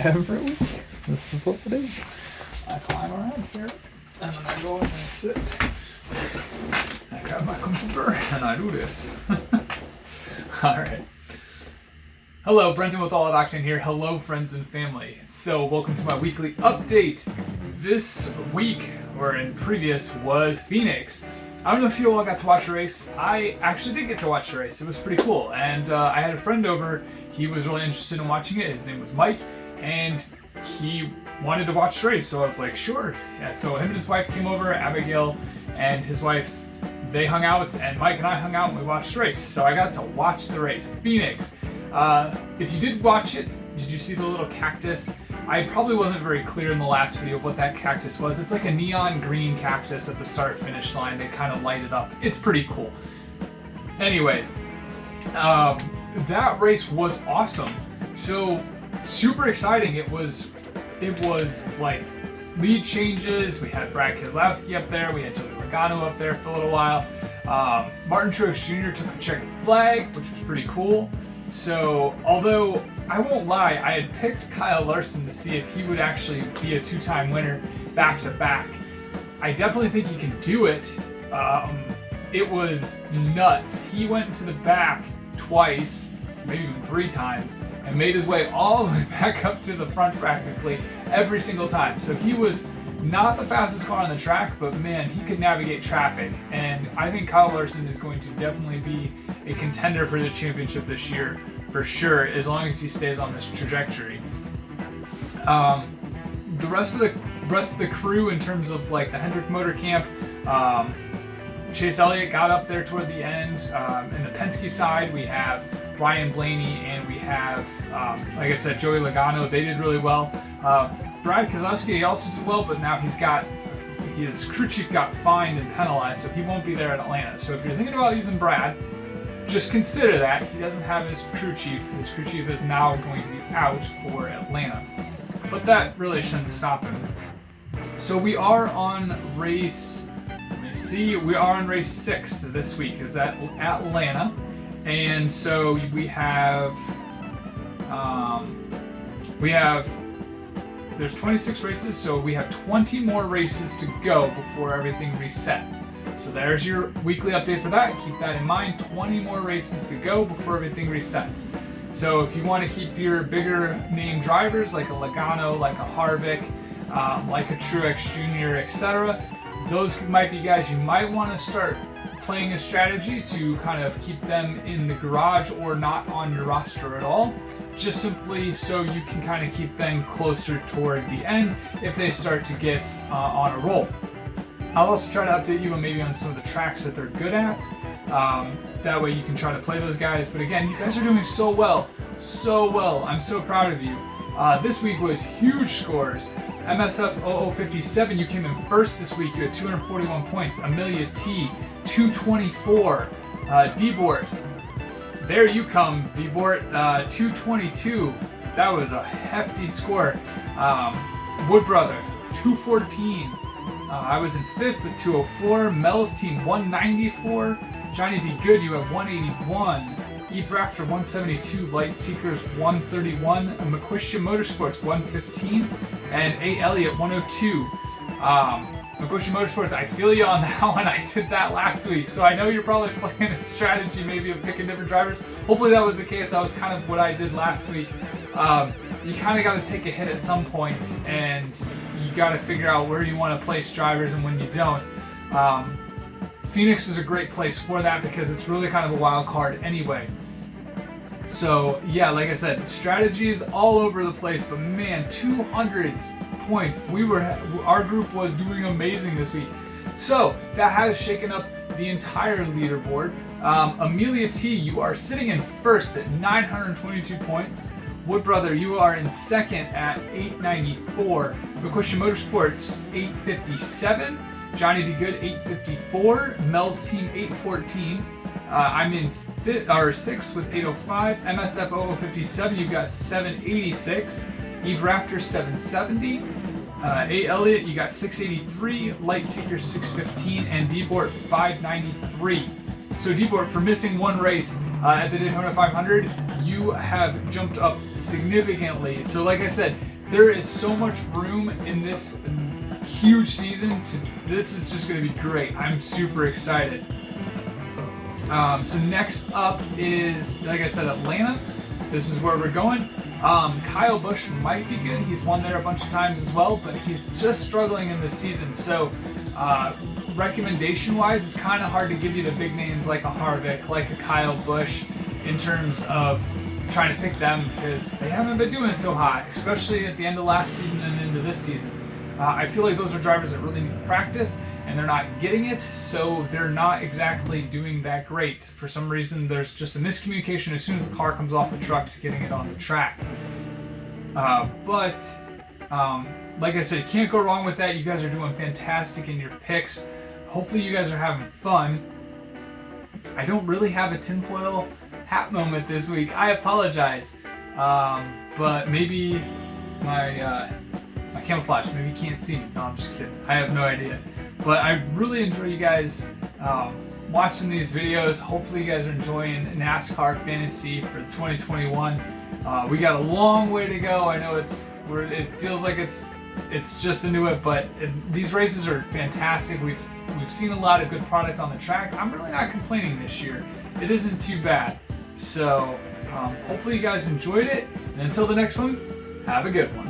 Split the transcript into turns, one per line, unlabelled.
Every week, this is what I do. I climb around here, and then I go and I sit. I grab my computer, and I do this. Alright. Hello, Brenton with All Out Octane here. Hello, friends and family. So, welcome to my weekly update. This week, or in previous, was Phoenix. I don't know if you all got to watch the race. I actually did get to watch the race. It was pretty cool. And I had a friend over. He was really interested in watching it. His name was Mike. And he wanted to watch the race. So I was like, sure. Yeah, so him and his wife came over, Abigail and his wife, they hung out. And Mike and I hung out and we watched the race. So I got to watch the race. Phoenix. If you did watch it, did you see the little cactus? I probably wasn't very clear in the last video of what that cactus was. It's like a neon green cactus at the start-finish line. They kind of light it up. It's pretty cool. Anyways, that race was awesome. So, super exciting. It was like lead changes. We had Brad Keselowski up there. We had Joey Logano up there for a little while. Martin Truex Jr. took the checkered flag, which was pretty cool. So, although I won't lie, I had picked Kyle Larson to see if he would actually be a two-time winner back-to-back. I definitely think he can do it. It was nuts. He went to the back twice, maybe even 3 times, and made his way all the way back up to the front practically every single time. So he was not the fastest car on the track, but man, he could navigate traffic. And I think Kyle Larson is going to definitely be a contender for the championship this year, for sure, as long as he stays on this trajectory. The rest of the crew, in terms of like the Hendrick Motor Camp, Chase Elliott got up there toward the end. In the Penske side, we have Ryan Blaney and we have, like I said, Joey Logano. They did really well. Brad Keselowski, he also did well, but now his crew chief got fined and penalized, so he won't be there at Atlanta. So if you're thinking about using Brad, just consider that. He doesn't have his crew chief. His crew chief is now going to be out for Atlanta. But that really shouldn't stop him. So we are on race, we are on race 6 this week, is at Atlanta. And so we have, there's 26 races, so we have 20 more races to go before everything resets. So there's your weekly update for that. Keep that in mind. 20 more races to go before everything resets. So if you want to keep your bigger name drivers like a Logano, like a Harvick, like a Truex Jr., etc., those might be guys you might want to start playing a strategy to kind of keep them in the garage or not on your roster at all, just simply so you can kind of keep them closer toward the end if they start to get on a roll. I'll also try to update you maybe on some of the tracks that they're good at. That way you can try to play those guys. But again, you guys are doing so well. So well. I'm so proud of you. This week was huge scores. MSF 0057, you came in first this week. You had 241 points. Amelia T, 224. D-Bort, there you come, D-Bort, 222. That was a hefty score. Wood Brother, 214. I was in 5th with 204. Mel's team, 194. Johnny B. Good, you have 181. Eve Rafter, 172. Light Seekers, 131. McQuistion Motorsports, 115. And A. Elliott, 102. McQuistion Motorsports, I feel you on that one. I did that last week, so I know you're probably playing a strategy maybe of picking different drivers. Hopefully that was the case. That was kind of what I did last week. You kind of got to take a hit at some point, and you got to figure out where you want to place drivers and when you don't. Phoenix is a great place for that because it's really kind of a wild card anyway. So yeah, like I said, strategies all over the place, but man, 200 points. Our group was doing amazing this week. So that has shaken up the entire leaderboard. Amelia T, you are sitting in first at 922 points. Wood Brother, you are in second at 894. McQuistion Motorsports, 857. Johnny B. Good, 854. Mel's team, 814. I'm in sixth with 805. MSF 0057, you've got 786. Eve Rafter, 770. A. Elliott, you got 683. Light Seeker, 615. And D-Bort, 593. So Deport, for missing one race at the Daytona 500, you have jumped up significantly. So like I said, there is so much room in this huge season. This is just going to be great. I'm super excited. So next up is, like I said, Atlanta. This is where we're going. Kyle Busch might be good. He's won there a bunch of times as well, but he's just struggling in this season. So recommendation-wise, it's kind of hard to give you the big names like a Harvick, like a Kyle Busch, in terms of trying to pick them, because they haven't been doing so hot, especially at the end of last season and into this season. I feel like those are drivers that really need practice, and they're not getting it, so they're not exactly doing that great. For some reason, there's just a miscommunication as soon as the car comes off the truck to getting it on the track. But like I said, you can't go wrong with that. You guys are doing fantastic in your picks. Hopefully you guys are having fun. I don't really have a tinfoil hat moment this week. I apologize. But maybe my camouflage, maybe you can't see me. No, I'm just kidding. I have no idea. But I really enjoy you guys watching these videos. Hopefully you guys are enjoying NASCAR Fantasy for 2021. We got a long way to go. I know it feels like it's just into it, but these races are fantastic. We've seen a lot of good product on the track. I'm really not complaining this year. It isn't too bad. So hopefully you guys enjoyed it. And until the next one, have a good one.